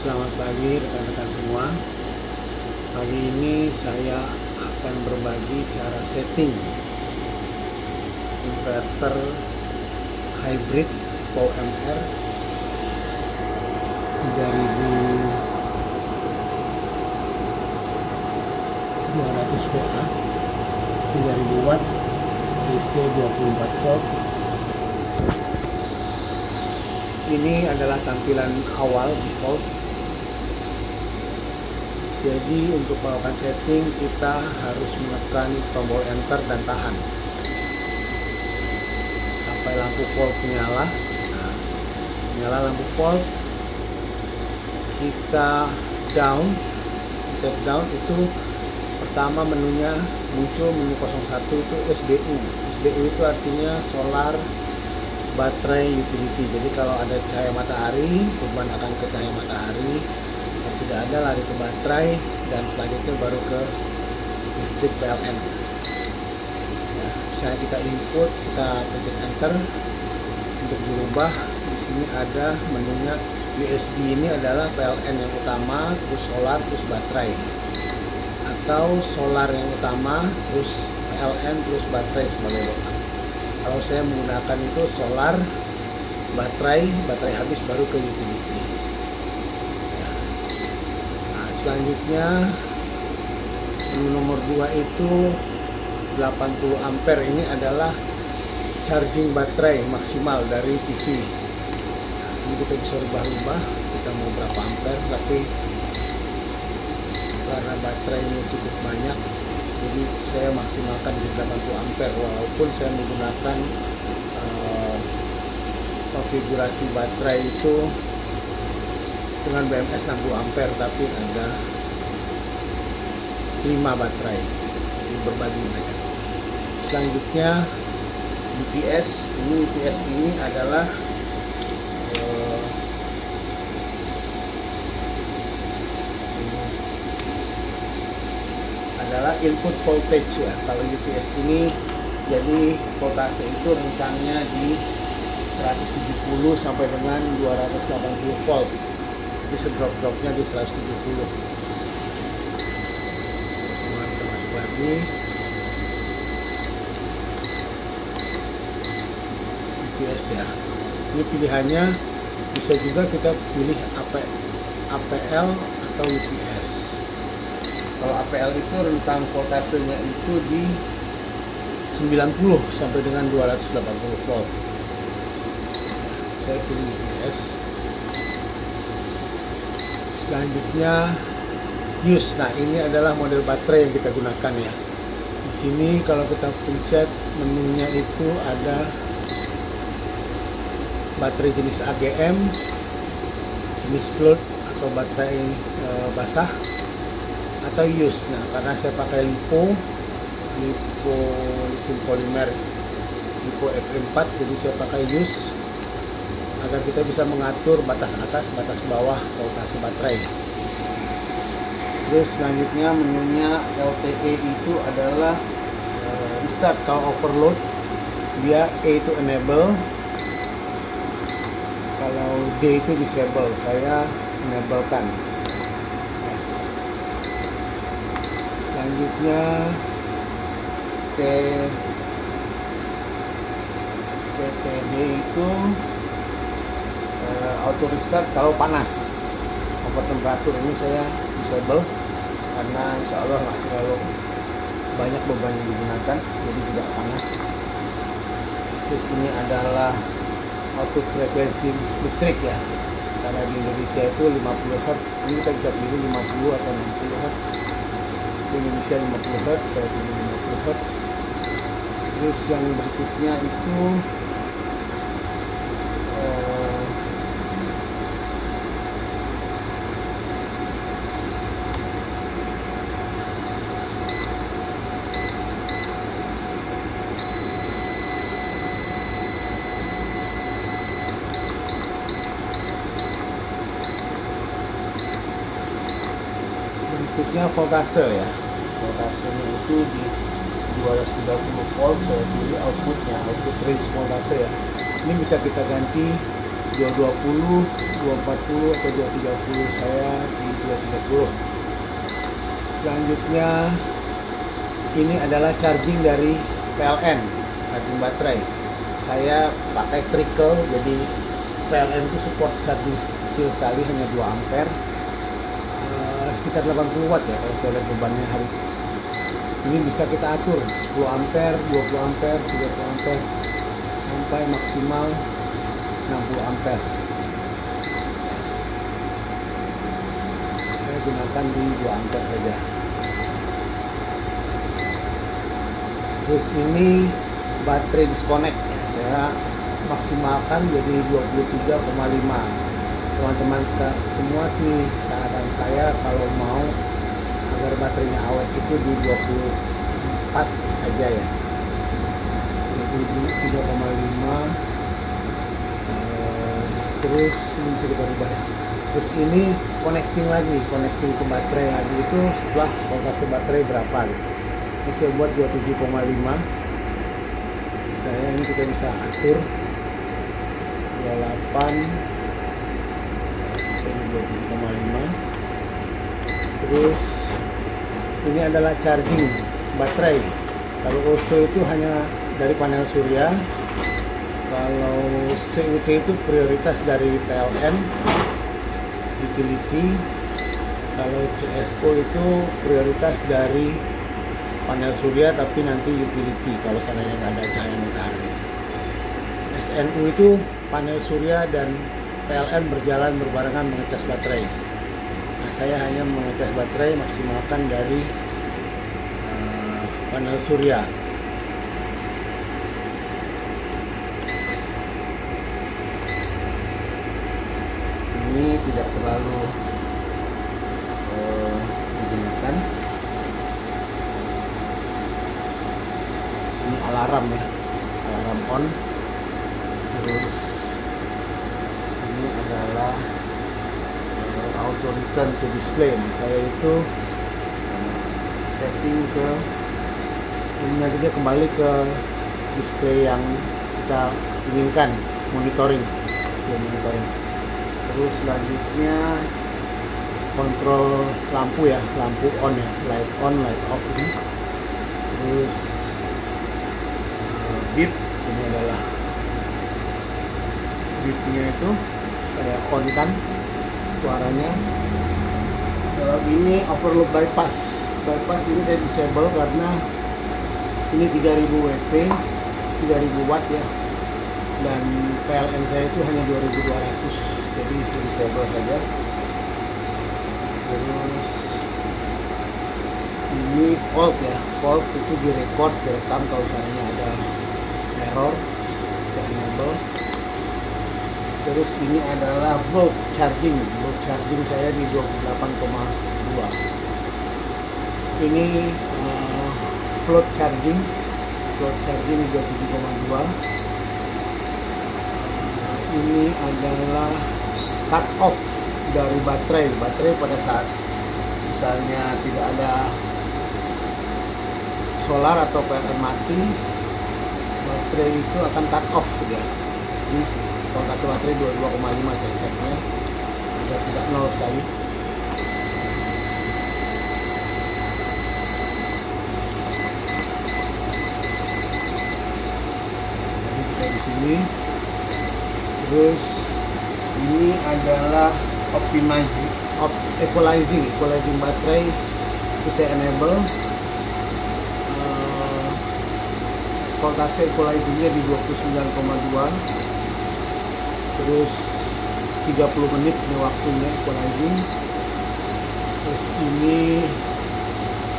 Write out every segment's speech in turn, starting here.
Selamat pagi rekan-rekan semua. Hari ini saya akan berbagi cara setting inverter hybrid PowerMR 3200 VA 3000 watt DC 24 volt. Ini adalah tampilan awal default. Jadi untuk melakukan setting kita harus menekan tombol enter dan tahan sampai lampu volt menyala. Nah, menyala lampu volt, kita down, pencet down. Itu pertama menunya muncul menu 01 itu SBU. SBU itu artinya solar baterai utility. Jadi kalau ada cahaya matahari, beban akan ke cahaya matahari. Kalau tidak ada, lari ke baterai, dan selanjutnya baru ke listrik PLN. Ya, misalnya kita input, kita pencet enter untuk dirubah. Di sini ada menunya USB. Ini adalah PLN yang utama, terus solar, terus baterai, atau solar yang utama, terus PLN, terus baterai sebagai backup. Kalau saya menggunakan itu solar, baterai habis baru ke utility. Ya. Nah, selanjutnya menu nomor 2 itu 80 ampere. Ini adalah charging baterai maksimal dari PV. Nah, ini kita bisa rubah-rubah, kita mau berapa ampere, tapi karena baterainya cukup banyak, jadi saya maksimalkan di 80 ampere, walaupun saya menggunakan konfigurasi baterai itu dengan BMS 60 ampere, tapi ada 5 baterai, jadi berbagi mereka. Selanjutnya UPS. UPS ini adalah input voltage ya. Kalau UPS ini jadi voltase itu rentangnya di 170 sampai dengan 280 volt. Jadi sedrop-dropnya di 170. Kemudian kita masuk lagi. UPS ya. Ini pilihannya bisa juga kita pilih APL atau UPS. Kalau APL itu rentang voltasenya itu di 90 sampai dengan 280 volt. Saya pilih UPS. Selanjutnya use. Nah, ini adalah model baterai yang kita gunakan ya. Di sini kalau kita pencet menunya itu ada baterai jenis AGM, jenis float atau baterai basah, atau use. Nah, karena saya pakai lithium polimer, lipo F4, jadi saya pakai use agar kita bisa mengatur batas atas, batas bawah voltase baterai. Terus selanjutnya menunya LTE itu adalah restart. Kalau overload dia E itu enable, kalau D itu disable. Saya enablekan. Selanjutnya TTD itu auto restart kalau panas. Over temperatur ini saya disable karena insya Allah nggak terlalu banyak beban yang digunakan, jadi tidak panas. Terus ini adalah output frekuensi listrik ya. Karena di Indonesia itu 50 Hz, ini kita bisa pilih 50 atau 60 Hz. Indonesia 50 Hz, saya pilih 50 Hz. Terus yang berikutnya itu voltase ya. Voltasenya itu di 230 volt. Saya pilih outputnya, output range voltase ya. Ini bisa kita ganti 220, 240 atau 230, saya di 230. Selanjutnya ini adalah charging dari PLN, charging baterai. Saya pakai trickle, jadi PLN itu support charging kecil sekali, hanya 2 ampere, sekitar 80 watt ya kalau saya lihat bebannya hari. Ini bisa kita atur 10 ampere, 20 ampere, 30 ampere sampai maksimal 60 ampere. Saya gunakan di 2 ampere saja. Terus ini baterai disconnect ya, saya maksimalkan jadi 23,5. Teman-teman semua sih, saran saya kalau mau agar baterainya awet itu di 24 saja ya, 23,5. Terus ini bisa kita ubah ya. Terus ini connecting ke baterai lagi, itu setelah voltase baterai berapa gitu. Ini saya buat 27,5. Ini kita bisa atur 28, saya 27,5. Terus ini adalah charging baterai. Kalau OSO itu hanya dari panel surya, kalau CUT itu prioritas dari PLN utility, kalau CSO itu prioritas dari panel surya tapi nanti utility kalau seandainya nggak ada cahaya matahari. SNU itu panel surya dan PLN berjalan berbarengan mengecas baterai. Nah, saya hanya mengecas baterai maksimalkan dari panel surya. Ini tidak terlalu digunakan. Ini alarm ya, alarm on. Terus ini adalah auto return to display. Nah, saya itu setting ke ini, nanti dia kembali ke display yang kita inginkan, monitoring. Terus selanjutnya kontrol lampu ya, lampu on ya, light on, light off ini. Terus beep, ini adalah beepnya, itu saya on kan suaranya. Kalau ini overload bypass ini saya disable karena ini 3000 WP, 3000 watt ya, dan PLN saya itu hanya 2200, jadi saya disable saja. Terus ini fault ya, fault itu direkam kalau misalnya ada error, saya enable. Terus ini adalah block charging saya di 28,2. Ini float charging di 27,2. Ini adalah cut off dari baterai pada saat misalnya tidak ada solar atau PLN mati, baterai itu akan cut off ya. Jadi voltase baterai 22,5 saya setnya agar tidak nol sekali. Jadi kita di sini. Terus ini adalah equalizing baterai, itu saya enable. Voltase equalizingnya di 29,2. Terus 30 menit ini waktunya equalizing. Terus ini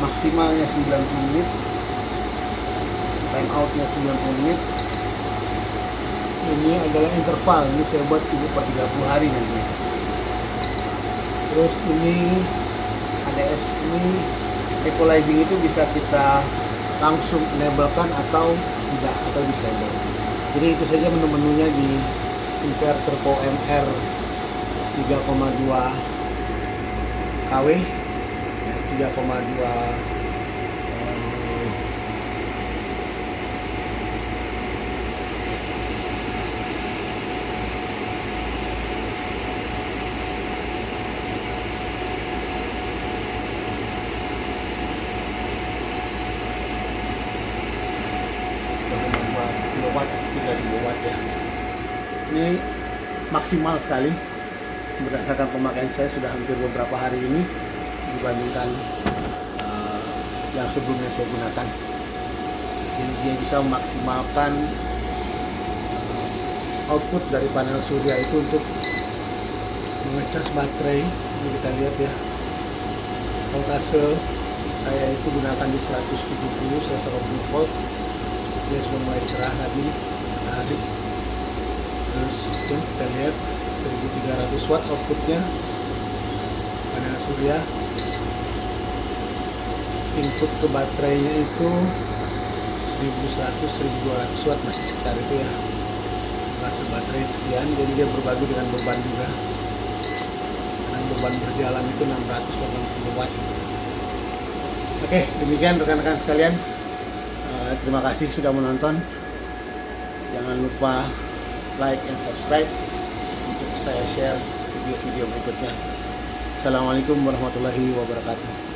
maksimalnya 90 menit, time outnya 90 menit. Ini adalah interval, ini saya buat per 30 hari nanti. Terus ini ADS, ini equalizing itu bisa kita langsung enablekan atau tidak, atau disable. Jadi itu saja menu-menunya di inverter PoMR 3,2 kW ya, 3,2 3,2 Ini maksimal sekali berdasarkan pemakaian saya sudah hampir beberapa hari ini dibandingkan yang sebelumnya saya gunakan. Jadi dia bisa memaksimalkan output dari panel surya itu untuk mengecas baterai. Ini kita lihat ya, voltase saya itu gunakan di 170 volt. Dia sudah mulai cerah lagi, matahari. Terus kita lihat 1300 watt outputnya panel surya. Input ke baterainya itu 1100-1200 watt, masih sekitar itu ya. Masa baterai sekian, jadi dia berbagi dengan beban juga. Dan beban berjalan itu 680 watt. Oke, demikian rekan-rekan sekalian. Terima kasih sudah menonton. Jangan lupa like and subscribe untuk saya share video-video berikutnya. Assalamualaikum warahmatullahi wabarakatuh.